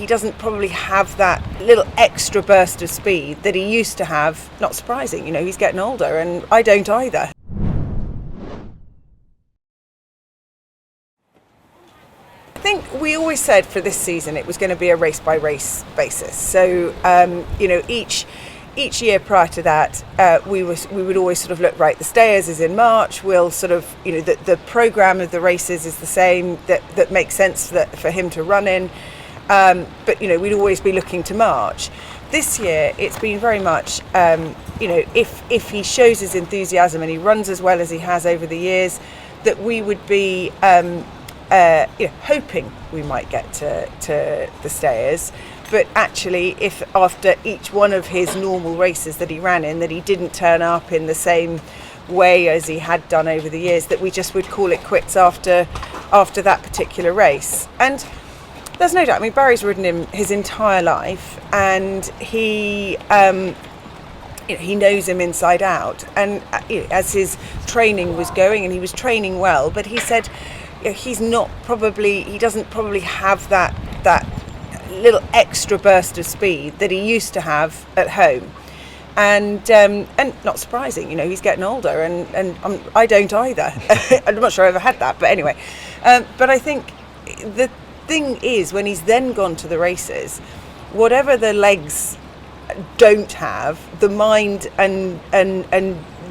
he doesn't probably have that little extra burst of speed that he used to have. Not surprising, he's getting older, and I don't either. I think we always said for this season it was going to be a race by race basis. So each year prior to that, we would always sort of look, right, the Stayers is in March. We'll sort of, the programme of the races is the same that makes sense for him to run in. But we'd always be looking to March. This year, it's been very much, if he shows his enthusiasm and he runs as well as he has over the years, that we would be hoping we might get to the Stayers. But actually, if after each one of his normal races that he ran in, that he didn't turn up in the same way as he had done over the years, that we just would call it quits after that particular race. And there's no doubt, Barry's ridden him his entire life, and he knows him inside out. And as his training was going, and he was training well, but he said he doesn't probably have that little extra burst of speed that he used to have at home. And not surprising, he's getting older, and I don't either. I'm not sure I ever had that, but anyway. But I think the thing is, when he's then gone to the races, whatever the legs don't have, the mind and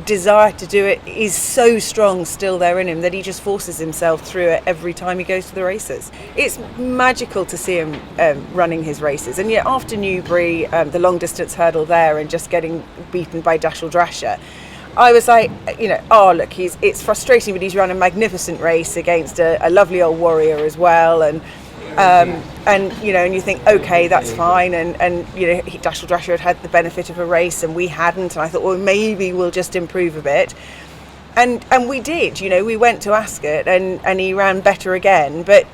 desire to do it is so strong still there in him that he just forces himself through it every time he goes to the races. It's magical to see him running his races, and yet after Newbury, the long distance hurdle there, and just getting beaten by Dashel Drasher, I was like, look, it's frustrating, but he's run a magnificent race against a lovely old warrior as well, and you think, okay, that's fine, and Dashel Drasher had the benefit of a race and we hadn't, and I thought, well, maybe we'll just improve a bit, and we did. We went to Ascot and he ran better again, but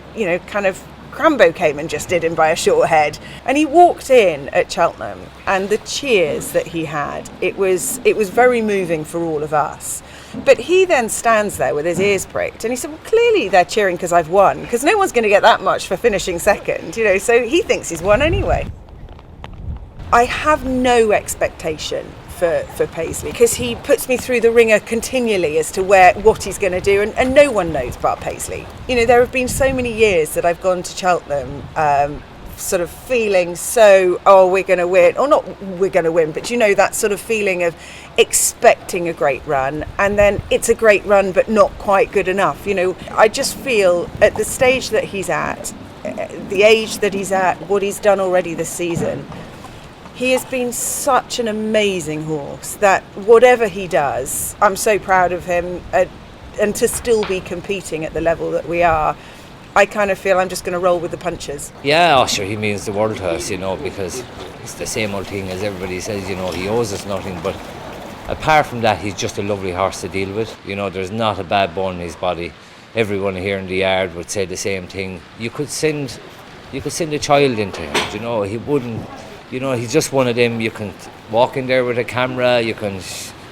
kind of Crambo came and just did him by a short head, and he walked in at Cheltenham, and the cheers that he had, it was very moving for all of us. But he then stands there with his ears pricked, and he said, well, clearly they're cheering because I've won, because no one's going to get that much for finishing second, so he thinks he's won anyway. I have no expectation for Paisley, because he puts me through the ringer continually as to what he's going to do, and no one knows but Paisley. There have been so many years that I've gone to Cheltenham sort of feeling we're going to win, or not we're going to win, but that sort of feeling of expecting a great run, and then it's a great run but not quite good enough. I just feel at the stage that he's at, the age that he's at, what he's done already this season, he has been such an amazing horse that whatever he does, I'm so proud of him, and to still be competing at the level that we are, I kind of feel I'm just going to roll with the punches. Yeah, sure, he means the world to us, because it's the same old thing as everybody says, he owes us nothing, but apart from that, he's just a lovely horse to deal with. There's not a bad bone in his body. Everyone here in the yard would say the same thing. You could send a child into him, he wouldn't. He's just one of them. You can walk in there with a camera, you can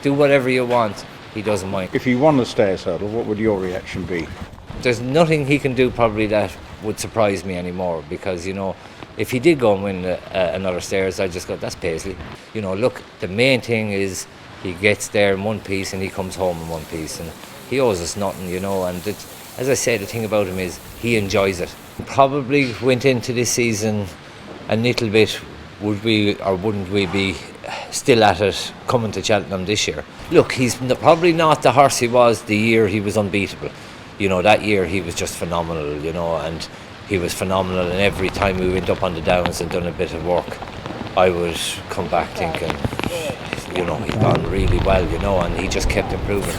do whatever you want. He doesn't mind. If he won the Stayers hurdle, what would your reaction be? There's nothing he can do probably that would surprise me anymore, because, if he did go and win another Stayers, I'd just go, that's Paisley. Look, the main thing is he gets there in one piece and he comes home in one piece, and he owes us nothing, and as I say, the thing about him is he enjoys it. Probably went into this season a little bit, would we or wouldn't we be still at it coming to Cheltenham this year? Look, he's probably not the horse he was the year he was unbeatable. That year he was just phenomenal, and he was phenomenal, and every time we went up on the downs and done a bit of work, I would come back thinking, he's gone really well, and he just kept improving.